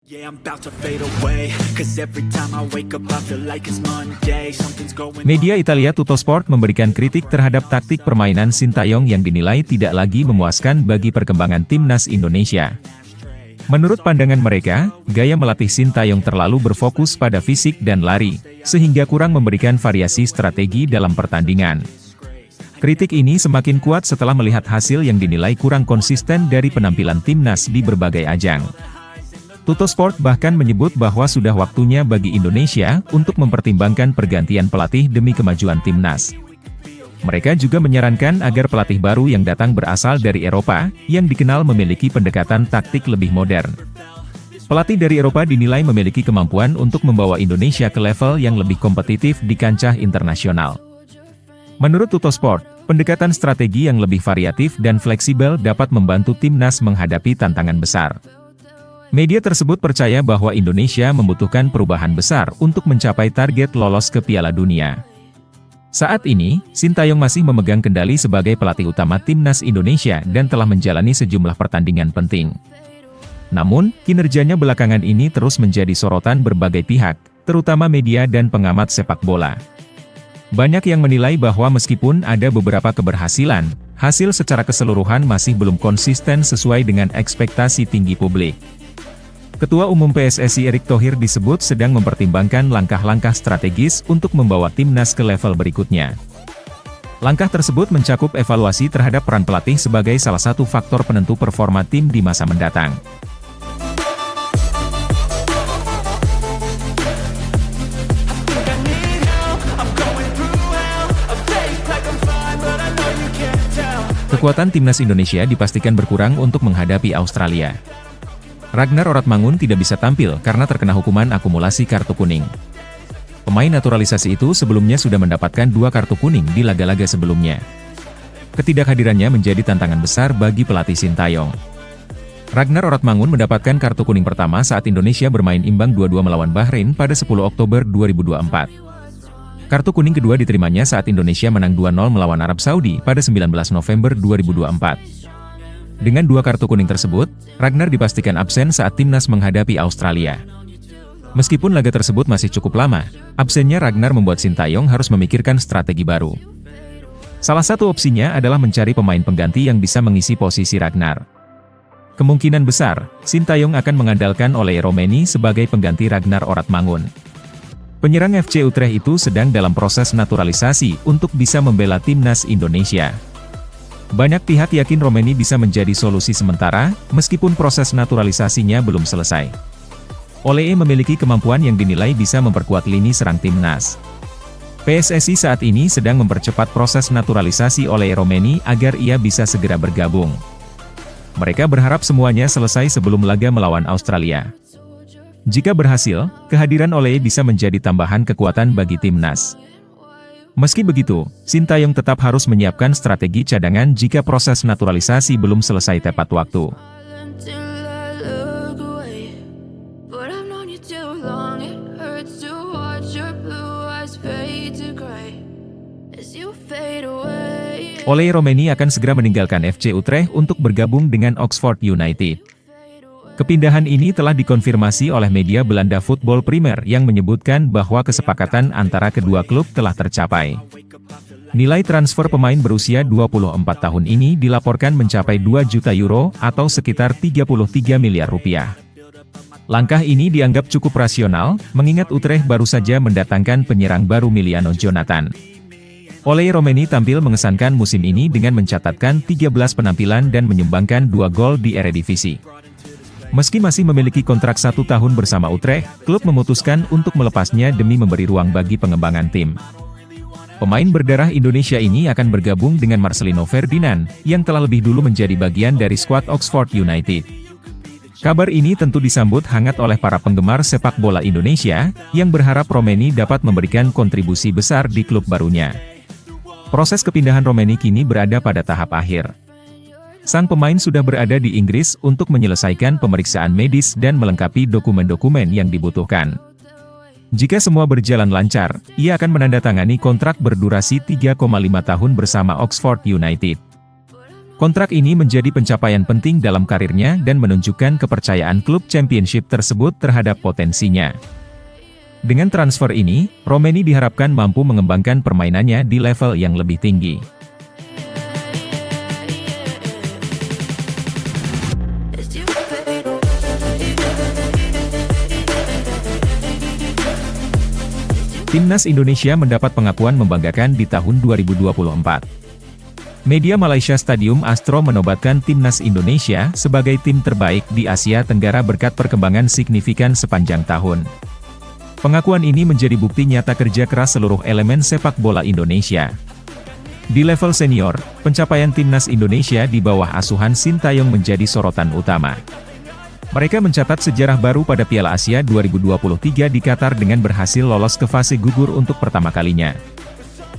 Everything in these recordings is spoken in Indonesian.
Yeah, I'm about to fade away, 'cause every time I wake up I feel like it's Monday, something's going on. Media Italia Tuttosport memberikan kritik terhadap taktik permainan Sintayong yang dinilai tidak lagi memuaskan bagi perkembangan timnas Indonesia. Menurut pandangan mereka, gaya melatih Sintayong terlalu berfokus pada fisik dan lari, sehingga kurang memberikan variasi strategi dalam pertandingan. Kritik ini semakin kuat setelah melihat hasil yang dinilai kurang konsisten dari penampilan timnas di berbagai ajang. Tuttosport bahkan menyebut bahwa sudah waktunya bagi Indonesia untuk mempertimbangkan pergantian pelatih demi kemajuan timnas. Mereka juga menyarankan agar pelatih baru yang datang berasal dari Eropa, yang dikenal memiliki pendekatan taktik lebih modern. Pelatih dari Eropa dinilai memiliki kemampuan untuk membawa Indonesia ke level yang lebih kompetitif di kancah internasional. Menurut Tuttosport, pendekatan strategi yang lebih variatif dan fleksibel dapat membantu timnas menghadapi tantangan besar. Media tersebut percaya bahwa Indonesia membutuhkan perubahan besar untuk mencapai target lolos ke Piala Dunia. Saat ini, Sintayong masih memegang kendali sebagai pelatih utama timnas Indonesia dan telah menjalani sejumlah pertandingan penting. Namun, kinerjanya belakangan ini terus menjadi sorotan berbagai pihak, terutama media dan pengamat sepak bola. Banyak yang menilai bahwa meskipun ada beberapa keberhasilan, hasil secara keseluruhan masih belum konsisten sesuai dengan ekspektasi tinggi publik. Ketua Umum PSSI Erick Thohir disebut sedang mempertimbangkan langkah-langkah strategis untuk membawa timnas ke level berikutnya. Langkah tersebut mencakup evaluasi terhadap peran pelatih sebagai salah satu faktor penentu performa tim di masa mendatang. Kekuatan timnas Indonesia dipastikan berkurang untuk menghadapi Australia. Ragnar Oratmangun tidak bisa tampil karena terkena hukuman akumulasi kartu kuning. Pemain naturalisasi itu sebelumnya sudah mendapatkan 2 kartu kuning di laga-laga sebelumnya. Ketidakhadirannya menjadi tantangan besar bagi pelatih Sintayong. Ragnar Oratmangun mendapatkan kartu kuning pertama saat Indonesia bermain imbang 2-2 melawan Bahrain pada 10 Oktober 2024. Kartu kuning kedua diterimanya saat Indonesia menang 2-0 melawan Arab Saudi pada 19 November 2024. Dengan 2 kartu kuning tersebut, Ragnar dipastikan absen saat timnas menghadapi Australia. Meskipun laga tersebut masih cukup lama, absennya Ragnar membuat Sintayong harus memikirkan strategi baru. Salah satu opsinya adalah mencari pemain pengganti yang bisa mengisi posisi Ragnar. Kemungkinan besar, Sintayong akan mengandalkan Oleh Romeni sebagai pengganti Ragnar Oratmangun. Penyerang FC Utrecht itu sedang dalam proses naturalisasi untuk bisa membela timnas Indonesia. Banyak pihak yakin Romeni bisa menjadi solusi sementara, meskipun proses naturalisasinya belum selesai. Oleh memiliki kemampuan yang dinilai bisa memperkuat lini serang timnas. PSSI saat ini sedang mempercepat proses naturalisasi Oleh Romeni agar ia bisa segera bergabung. Mereka berharap semuanya selesai sebelum laga melawan Australia. Jika berhasil, kehadiran Oleh bisa menjadi tambahan kekuatan bagi timnas. Meski begitu, Sintayong tetap harus menyiapkan strategi cadangan jika proses naturalisasi belum selesai tepat waktu. Oleh Romeni akan segera meninggalkan FC Utrecht untuk bergabung dengan Oxford United. Kepindahan ini telah dikonfirmasi oleh media Belanda Football Premier yang menyebutkan bahwa kesepakatan antara kedua klub telah tercapai. Nilai transfer pemain berusia 24 tahun ini dilaporkan mencapai 2 juta euro atau sekitar 33 miliar rupiah. Langkah ini dianggap cukup rasional, mengingat Utrecht baru saja mendatangkan penyerang baru Miliano Jonathan. Oleh Romeni tampil mengesankan musim ini dengan mencatatkan 13 penampilan dan menyumbangkan 2 gol di Eredivisie. Meski masih memiliki kontrak 1 tahun bersama Utrecht, klub memutuskan untuk melepasnya demi memberi ruang bagi pengembangan tim. Pemain berdarah Indonesia ini akan bergabung dengan Marcelino Ferdinand, yang telah lebih dulu menjadi bagian dari skuad Oxford United. Kabar ini tentu disambut hangat oleh para penggemar sepak bola Indonesia, yang berharap Romeni dapat memberikan kontribusi besar di klub barunya. Proses kepindahan Romeni kini berada pada tahap akhir. Sang pemain sudah berada di Inggris untuk menyelesaikan pemeriksaan medis dan melengkapi dokumen-dokumen yang dibutuhkan. Jika semua berjalan lancar, ia akan menandatangani kontrak berdurasi 3,5 tahun bersama Oxford United. Kontrak ini menjadi pencapaian penting dalam karirnya dan menunjukkan kepercayaan klub championship tersebut terhadap potensinya. Dengan transfer ini, Romeni diharapkan mampu mengembangkan permainannya di level yang lebih tinggi. Timnas Indonesia mendapat pengakuan membanggakan di tahun 2024. Media Malaysia Stadium Astro menobatkan Timnas Indonesia sebagai tim terbaik di Asia Tenggara berkat perkembangan signifikan sepanjang tahun. Pengakuan ini menjadi bukti nyata kerja keras seluruh elemen sepak bola Indonesia. Di level senior, pencapaian Timnas Indonesia di bawah asuhan Sintayong menjadi sorotan utama. Mereka mencatat sejarah baru pada Piala Asia 2023 di Qatar dengan berhasil lolos ke fase gugur untuk pertama kalinya.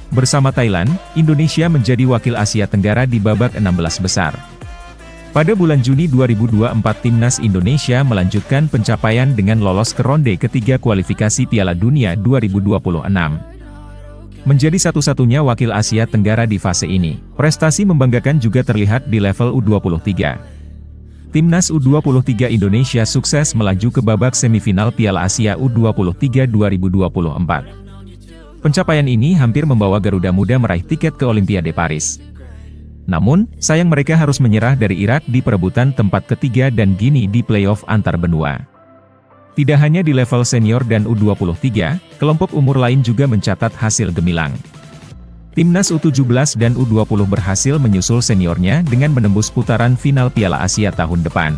Bersama Thailand, Indonesia menjadi wakil Asia Tenggara di babak 16 besar. Pada bulan Juni 2024 Timnas Indonesia melanjutkan pencapaian dengan lolos ke ronde ketiga kualifikasi Piala Dunia 2026. Menjadi satu-satunya wakil Asia Tenggara di fase ini, prestasi membanggakan juga terlihat di level U23. Timnas U23 Indonesia sukses melaju ke babak semifinal Piala Asia U23 2024. Pencapaian ini hampir membawa Garuda Muda meraih tiket ke Olimpiade Paris. Namun, sayang mereka harus menyerah dari Irak di perebutan tempat ketiga dan Gini di playoff antar benua. Tidak hanya di level senior dan U23, kelompok umur lain juga mencatat hasil gemilang. Timnas U17 dan U20 berhasil menyusul seniornya dengan menembus putaran final Piala Asia tahun depan.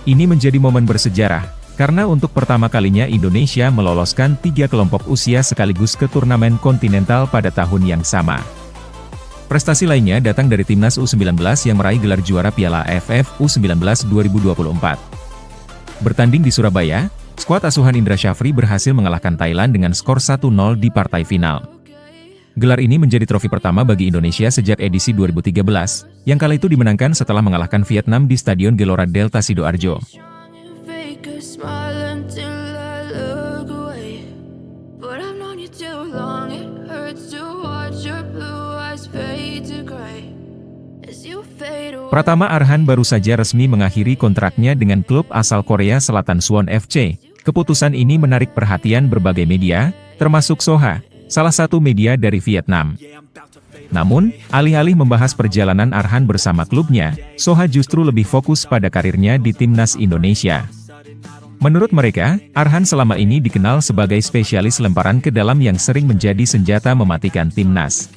Ini menjadi momen bersejarah, karena untuk pertama kalinya Indonesia meloloskan 3 kelompok usia sekaligus ke turnamen kontinental pada tahun yang sama. Prestasi lainnya datang dari Timnas U19 yang meraih gelar juara Piala AFF U19 2024. Bertanding di Surabaya, skuad asuhan Indra Syafri berhasil mengalahkan Thailand dengan skor 1-0 di partai final. Gelar ini menjadi trofi pertama bagi Indonesia sejak edisi 2013, yang kala itu dimenangkan setelah mengalahkan Vietnam di Stadion Gelora Delta Sidoarjo. Pratama Arhan baru saja resmi mengakhiri kontraknya dengan klub asal Korea Selatan Suwon FC. Keputusan ini menarik perhatian berbagai media, termasuk Soha, salah satu media dari Vietnam. Namun, alih-alih membahas perjalanan Arhan bersama klubnya, Soha justru lebih fokus pada karirnya di Timnas Indonesia. Menurut mereka, Arhan selama ini dikenal sebagai spesialis lemparan ke dalam yang sering menjadi senjata mematikan timnas.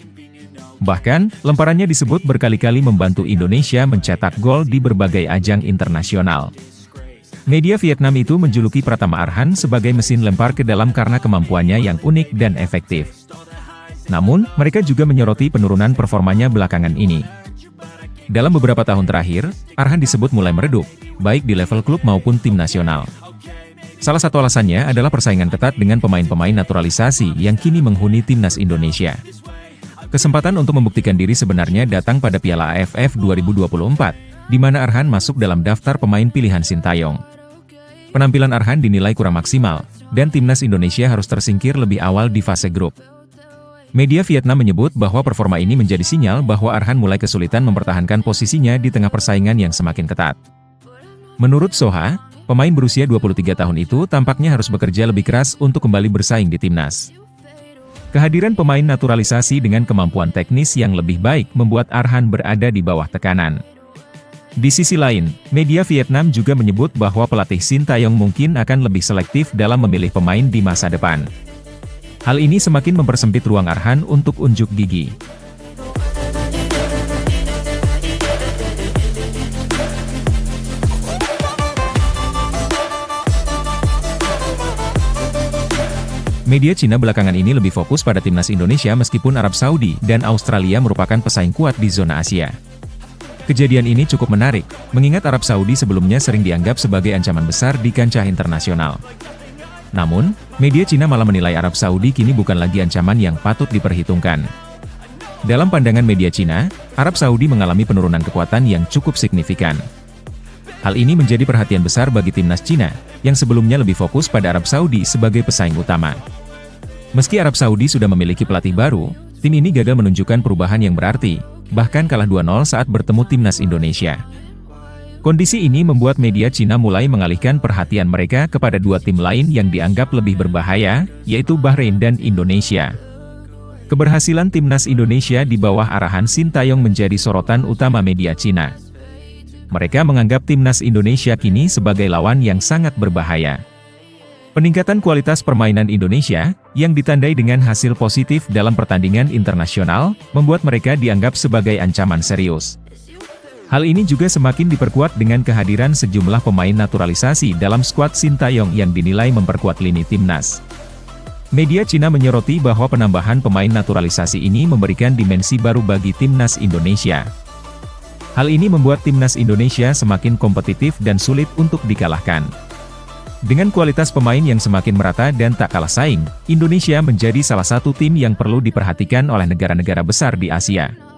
Bahkan, lemparannya disebut berkali-kali membantu Indonesia mencetak gol di berbagai ajang internasional. Media Vietnam itu menjuluki Pratama Arhan sebagai mesin lempar ke dalam karena kemampuannya yang unik dan efektif. Namun, mereka juga menyoroti penurunan performanya belakangan ini. Dalam beberapa tahun terakhir, Arhan disebut mulai meredup, baik di level klub maupun tim nasional. Salah satu alasannya adalah persaingan ketat dengan pemain-pemain naturalisasi yang kini menghuni Timnas Indonesia. Kesempatan untuk membuktikan diri sebenarnya datang pada Piala AFF 2024, di mana Arhan masuk dalam daftar pemain pilihan Sintayong. Penampilan Arhan dinilai kurang maksimal, dan Timnas Indonesia harus tersingkir lebih awal di fase grup. Media Vietnam menyebut bahwa performa ini menjadi sinyal bahwa Arhan mulai kesulitan mempertahankan posisinya di tengah persaingan yang semakin ketat. Menurut Soha, pemain berusia 23 tahun itu tampaknya harus bekerja lebih keras untuk kembali bersaing di timnas. Kehadiran pemain naturalisasi dengan kemampuan teknis yang lebih baik membuat Arhan berada di bawah tekanan. Di sisi lain, media Vietnam juga menyebut bahwa pelatih Sintayong mungkin akan lebih selektif dalam memilih pemain di masa depan. Hal ini semakin mempersempit ruang Arhan untuk unjuk gigi. Media Cina belakangan ini lebih fokus pada timnas Indonesia meskipun Arab Saudi dan Australia merupakan pesaing kuat di zona Asia. Kejadian ini cukup menarik, mengingat Arab Saudi sebelumnya sering dianggap sebagai ancaman besar di kancah internasional. Namun, media Cina malah menilai Arab Saudi kini bukan lagi ancaman yang patut diperhitungkan. Dalam pandangan media Cina, Arab Saudi mengalami penurunan kekuatan yang cukup signifikan. Hal ini menjadi perhatian besar bagi timnas Cina, yang sebelumnya lebih fokus pada Arab Saudi sebagai pesaing utama. Meski Arab Saudi sudah memiliki pelatih baru, tim ini gagal menunjukkan perubahan yang berarti, bahkan kalah 2-0 saat bertemu timnas Indonesia. Kondisi ini membuat media Cina mulai mengalihkan perhatian mereka kepada dua tim lain yang dianggap lebih berbahaya, yaitu Bahrain dan Indonesia. Keberhasilan timnas Indonesia di bawah arahan Sintayong menjadi sorotan utama media Cina. Mereka menganggap timnas Indonesia kini sebagai lawan yang sangat berbahaya. Peningkatan kualitas permainan Indonesia, yang ditandai dengan hasil positif dalam pertandingan internasional, membuat mereka dianggap sebagai ancaman serius. Hal ini juga semakin diperkuat dengan kehadiran sejumlah pemain naturalisasi dalam skuad Sintayong yang dinilai memperkuat lini timnas. Media Cina menyoroti bahwa penambahan pemain naturalisasi ini memberikan dimensi baru bagi timnas Indonesia. Hal ini membuat timnas Indonesia semakin kompetitif dan sulit untuk dikalahkan. Dengan kualitas pemain yang semakin merata dan tak kalah saing, Indonesia menjadi salah satu tim yang perlu diperhatikan oleh negara-negara besar di Asia.